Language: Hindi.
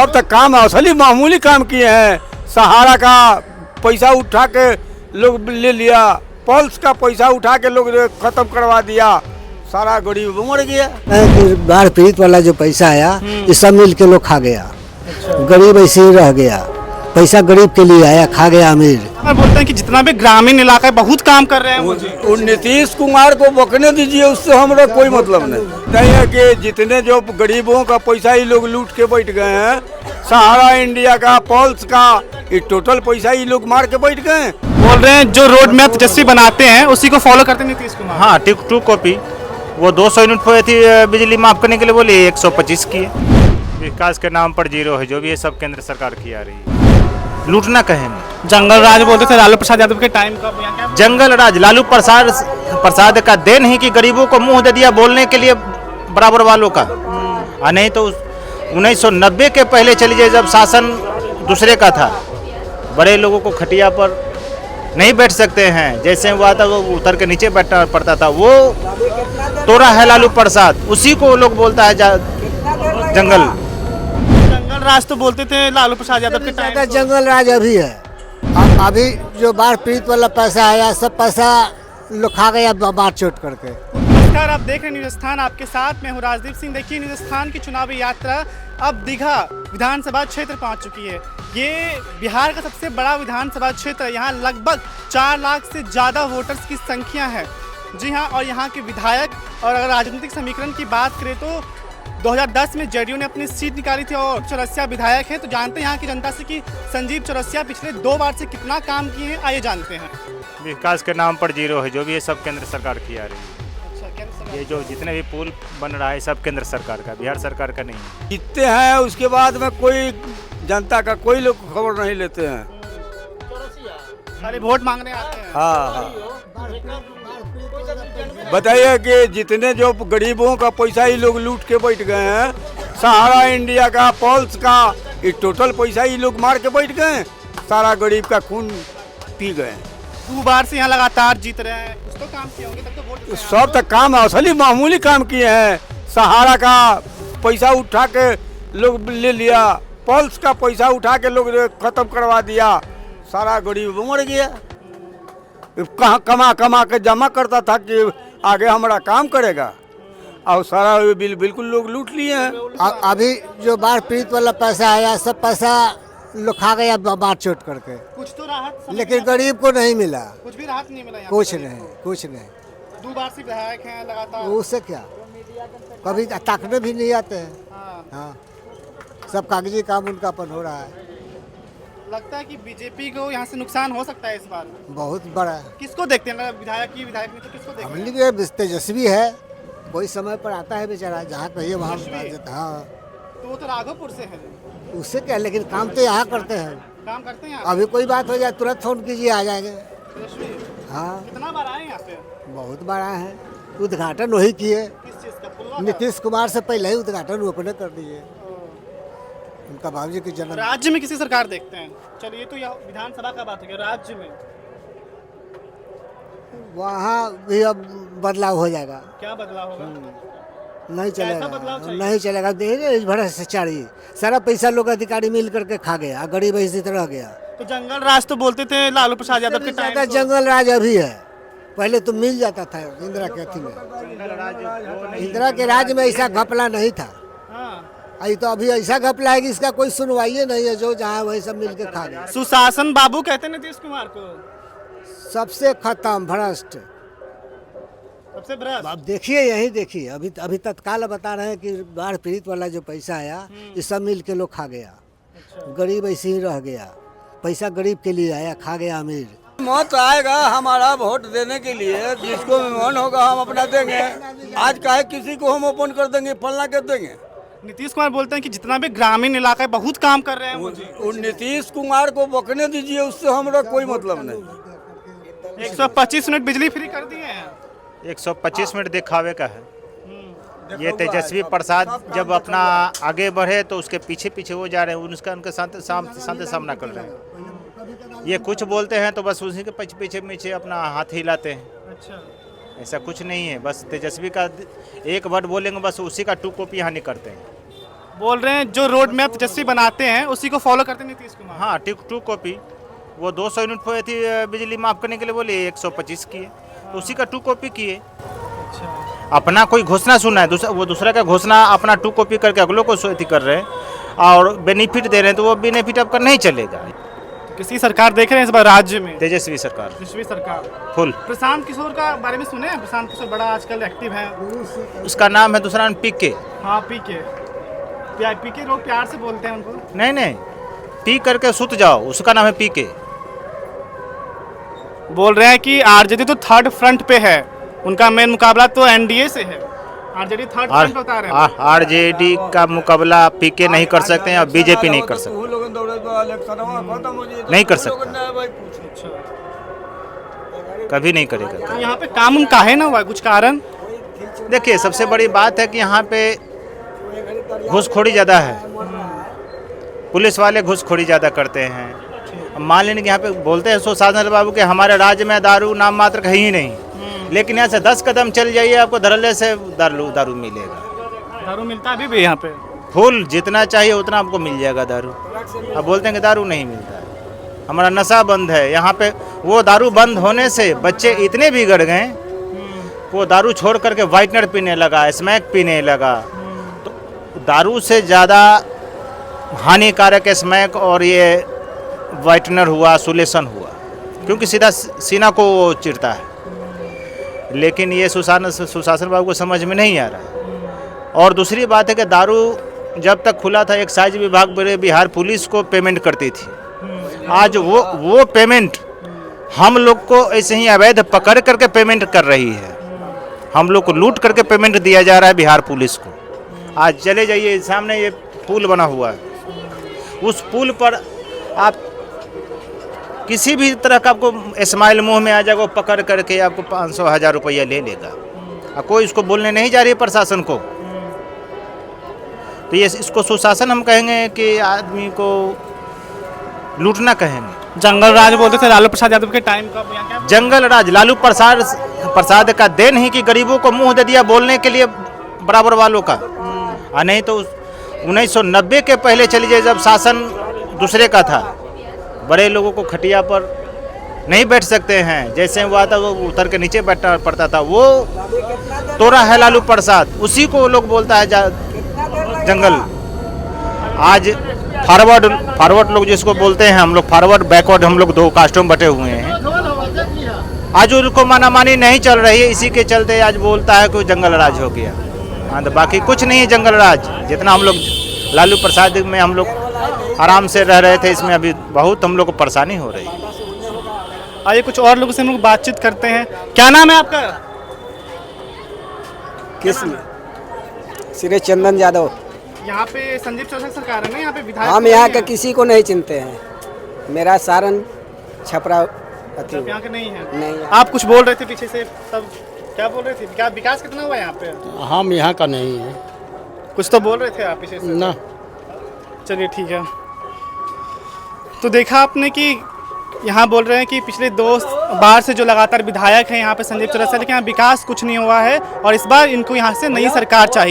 अब तक काम असली मामूली काम किए हैं। सहारा का पैसा उठा के लोग ले लिया, पल्स का पैसा उठा के लोग खत्म करवा दिया, सारा गरीब मर गया। बाढ़ पीड़ित वाला जो पैसा आया ये सब मिल के लोग खा गया। गरीब ऐसे ही रह गया। पैसा गरीब के लिए आया, खा गया अमीर। बोलते हैं कि जितना भी ग्रामीण इलाका है बहुत काम कर रहे हैं। नीतीश कुमार को बकने दीजिए, उससे हमारा कोई मतलब नहीं है कि जितने जो गरीबों का पैसा ही लोग लूट के बैठ गए हैं। सहारा इंडिया का, पल्स का, ये टोटल पैसा ही लोग मार के बैठ गए। बोल रहे हैं जो रोड मैप तेजस्वी बनाते हैं उसी को फॉलो करते हैं नीतीश कुमार। हाँ, टू कॉपी वो 200 यूनिट पे थी बिजली माफ करने के लिए, बोली 125 की है। विकास के नाम पर जीरो है, जो भी है सब केंद्र सरकार की आ रही है। लूटना कहेंगे। जंगल राज बोलते थे लालू प्रसाद यादव के टाइम का। जंगल राज लालू प्रसाद का देन ही कि गरीबों को मुंह दे दिया बोलने के लिए बराबर वालों का। नहीं तो 1990 के पहले चली जाए जब शासन दूसरे का था, बड़े लोगों को खटिया पर नहीं बैठ सकते हैं, जैसे हुआ था वो उतर के नीचे बैठना पड़ता था। वो तोड़ा है लालू प्रसाद, उसी को लोग बोलता है जंगल राज तो बोलते थे लालू प्रसाद यादव के टाइम। जंगल राज अभी है। अभी जो बाढ़ पीड़ित वाला पैसा आया सब पैसा लोग खा गया बाढ़ चोट करके। नमस्कार, आप देख रहे हैं न्यूज़ स्थान, आपके साथ मैं हूँ राजदीप सिंह। देखिए न्यूज़ स्थान की चुनावी यात्रा अब दीघा विधानसभा क्षेत्र पहुँच चुकी है। ये बिहार का सबसे बड़ा विधानसभा क्षेत्र है। यहाँ लगभग 4 लाख से ज़्यादा वोटर्स की संख्या है। जी हाँ, और यहाँ के विधायक, और अगर राजनीतिक समीकरण की बात करें तो 2010 में जेडीयू ने अपनी सीट निकाली थी और चौरसिया विधायक है। तो जानते हैं यहाँ की जनता से कि संजीव चौरसिया पिछले 2 बार से कितना काम किए हैं, आइए जानते हैं। विकास के नाम पर जीरो है, जो भी है सब केंद्र सरकार की आ रही है। ये जो जितने भी पुल बन रहा है सब केंद्र सरकार का, बिहार सरकार का नहीं है। जीतते हैं उसके बाद में कोई जनता का कोई लोग खबर नहीं लेते हैं। सारे वोट मांगने आते हैं। हाँ, बताइए कि जितने जो गरीबों का पैसा ही लोग लूट के बैठ गए हैं। सहारा इंडिया का, पल्स का, ये टोटल पैसा ही लोग मार के बैठ गए, सारा गरीब का खून पी गए। 2 बार से यहाँ लगातार जीत रहे हैं, कुछ तो काम किए होंगे, तब तो वोट सब तक काम असली मामूली काम किए हैं। सहारा का पैसा उठा के लोग ले लिया, पल्स का पैसा उठा के लोग खत्म करवा दिया, सारा गरीब मर गया। कहाँ कमा के जमा करता था कि आगे हमारा काम करेगा, और सारा बिल्कुल लोग लूट लिए हैं। अभी जो बाढ़ पीड़ित वाला पैसा आया सब पैसा लोग खा गया बाढ़ चोट करके। कुछ तो राहत, लेकिन गरीब को नहीं मिला। कुछ भी राहत नहीं मिला यहाँ कुछ पे। नहीं। 2 बार से विधायक हैं लगातार। उससे क्या, कभी ताकने भी नहीं आते हैं। हाँ, सब कागजी काम उनका अपन हो रहा है। लगता है कि बीजेपी को यहाँ से नुकसान हो सकता है इस बार। बहुत बड़ा। किसको देखते हैं, विधायक में तो किसको देखते हैं? हमने भी तेजस्वी है, कोई समय पर आता है बेचारा, जहाँ कहिए वहाँ। हाँ, तो वो तो राघोपुर से है। उससे क्या, लेकिन काम तो यहाँ करते हैं। काम करते हैं यहाँ अभी कोई बात हो जाए तुरंत फोन कीजिए, आ जाएंगे। तेजस्वी। हाँ, कितना बार आए यहाँ पे? बहुत बड़ा है। उद्घाटन वही किए, किस चीज का? पुल का? नीतीश कुमार से पहले ही उद्घाटन वो अपने कर दिए। उनका बाबूजी की जन्म। राज्य में किसी सरकार देखते हैं? चलिए, तो यह विधानसभा का बात हो गया। राज्य में वहाँ भी अब बदलाव हो जाएगा। क्या बदलाव होगा? नहीं कैसा बदलाव चलेगा, चाहिए? नहीं चलेगा। देखिए भ्रष्टाचारी सारा पैसा लोग अधिकारी मिल करके खा गया, गरीब इसी तरह गया। तो जंगल राज तो बोलते थे लालू प्रसाद यादव के टाइम। जंगल राज अभी है, पहले तो मिल जाता था इंदिरा के अथी में। इंदिरा के राज में ऐसा घपला नहीं था। आई तो अभी ऐसा घपला है कि इसका कोई सुनवाई नहीं है, जो जहाँ वही सब मिल के खा गया। सुशासन बाबू कहते हैं नीतीश कुमार को। सबसे खत्म भ्रष्ट, सबसे भ्रष्ट। अब देखिए, यही देखिए, अभी तत्काल बता रहे हैं कि बाढ़ पीड़ित वाला जो पैसा आया ये सब मिल के लोग खा गया। गरीब ऐसे ही रह गया। पैसा गरीब के लिए आया, खा गया अमीर। मत आएगा हमारा वोट देने के लिए, जिसको भी मन होगा हम अपना देंगे। आज काहे किसी को हम ओपन कर देंगे, फलना कर देंगे। नीतीश कुमार बोलते हैं कि जितना भी ग्रामीण इलाका है बहुत काम कर रहे हैं। उन नीतीश कुमार को बकने दीजिए, उससे हमारा कोई मतलब नहीं। 125 यूनिट बिजली फ्री कर दिए हैं। 125 मिनट दिखावे का है। ये तेजस्वी प्रसाद जब अपना आगे बढ़े तो उसके पीछे पीछे वो जा रहे हैं, उनके साथ सामना कर रहे हैं। ये कुछ बोलते हैं तो बस उसी के पीछे पीछे अपना हाथ हिलाते हैं। अच्छा, ऐसा कुछ नहीं है। बस तेजस्वी का एक वर्ड बोलेंगे, बस उसी का 2 कॉपी यहाँ नहीं करते हैं। बोल रहे हैं जो रोड मैप तेजस्वी बनाते हैं उसी को फॉलो करते हैं नीतीश कुमार। हाँ, टू कॉपी। वो 200 यूनिट पे थी बिजली माफ करने के लिए बोले, 125 किए, तो उसी का 2 कॉपी किए। अच्छा, अपना कोई घोषणा सुना है, वो दूसरा का घोषणा अपना 2 कॉपी करके अगलों को अथी कर रहे हैं और बेनिफिट दे रहे हैं, तो वो बेनिफिट आपका नहीं चलेगा। किसी सरकार देख रहे हैं इस बार राज्य में? तेजस्वी सरकार तेजस्वी सरकार। फुल। प्रशांत किशोर का बारे में सुने हैं? प्रशांत किशोर बड़ा आजकल एक्टिव है। उसका नाम है, दूसरा नाम पीके। हाँ, पीके लोग प्यार से बोलते हैं उनको। नहीं, पी करके सुत जाओ, उसका नाम है पीके। बोल रहे हैं कि आरजेडी तो थर्ड फ्रंट पे है, उनका मेन मुकाबला तो एनडीए से है। आरजेडी थर्ड फ्रंट बता रहे हैं। आरजेडी का मुकाबला पीके नहीं कर सकते हैं और बीजेपी नहीं कर सकते, नहीं कर सकता, कभी नहीं करेगा। यहाँ पे काम काहे ना हुआ, कुछ कारण? देखिए, सबसे बड़ी बात है कि यहाँ पे घूसखोरी ज़्यादा है, पुलिस वाले घूसखोरी ज़्यादा करते हैं। अब मान लेने कि यहाँ पे बोलते हैं सुशासन बाबू के हमारे राज्य में दारू नाम मात्र कहीं ही नहीं, लेकिन यहाँ से 10 कदम चल जाइए आपको धड़ल्ले से दारू मिलेगा। दारू मिलता है अभी भी यहाँ पे? फुल, जितना चाहिए उतना आपको मिल जाएगा दारू। अब बोलते हैं कि दारू नहीं मिलता है, हमारा नशा बंद है। यहाँ पे वो दारू बंद होने से बच्चे इतने बिगड़ गए, वो दारू छोड़ करके वाइटनर पीने लगा, स्मैक पीने लगा। तो दारू से ज़्यादा हानिकारक स्मैक और ये वाइटनर हुआ, सुलेशन हुआ, क्योंकि सीधा सीना को वो चिरता है। लेकिन ये सुशासन बाबू को समझ में नहीं आ रहा है। और दूसरी बात है कि दारू जब तक खुला था, एक्साइज विभाग बिहार पुलिस को पेमेंट करती थी। आज वो पेमेंट हम लोग को ऐसे ही अवैध पकड़ करके पेमेंट कर रही है, हम लोग को लूट करके पेमेंट दिया जा रहा है बिहार पुलिस को। आज चले जाइए, सामने ये पुल बना हुआ है, उस पुल पर आप किसी भी तरह का आपको स्माइल मुंह में आ जाएगा, वो पकड़ करके आपको 500-1000 रुपया ले लेगा, और कोई इसको बोलने नहीं जा रही है प्रशासन को। तो ये इसको सुशासन हम कहेंगे कि आदमी को लूटना कहेंगे। जंगल राज बोलते थे लालू प्रसाद यादव के टाइम का, क्या? जंगल राज लालू प्रसाद का देन ही कि गरीबों को मुंह दे दिया बोलने के लिए बराबर वालों का। और नहीं तो 1990 के पहले चलिए, जब शासन दूसरे का था, बड़े लोगों को खटिया पर नहीं बैठ सकते हैं, जैसे हुआ था वो उतर के नीचे बैठना पड़ता था, वो तोड़ा है लालू प्रसाद, उसी को लोग बोलता है जंगल। आज फॉरवर्ड लोग जिसको बोलते हैं, हम लोग फॉरवर्ड बैकवर्ड, हम लोग 2 कास्टों में बटे हुए हैं। आज उनको मानामानी नहीं चल रही है, इसी के चलते आज बोलता है कि जंगल राज हो गया। हाँ, तो बाकी कुछ नहीं है जंगल राज। जितना हम लोग लालू प्रसाद में हम लोग आराम से रह रहे थे, इसमें अभी बहुत हम लोग को परेशानी हो रही है। आइए कुछ और लोगों से हम लोग बातचीत करते हैं। क्या नाम है आपका? किस श्री चंदन यादव। यहाँ पे संजीव चौरसिया सरकार है ना, यहाँ पे विधायक? हम यहाँ के किसी को नहीं चिनते हैं, मेरा सारण छपरा अति यहाँ के नहीं है। नहीं। आप कुछ बोल रहे थे पीछे से, तब क्या बोल रहे थे? क्या विकास कितना हुआ यहाँ पे? हम यहाँ का नहीं है कुछ तो बोल रहे थे आप पीछे से ना। चलिए ठीक है। तो देखा आपने कि यहाँ बोल रहे हैं कि पिछले 2 बार से जो लगातार विधायक हैं यहाँ पे संजीव चौरसिया, लेकिन यहाँ विकास कुछ नहीं हुआ है और इस बार इनको यहाँ से नई सरकार चाहिए।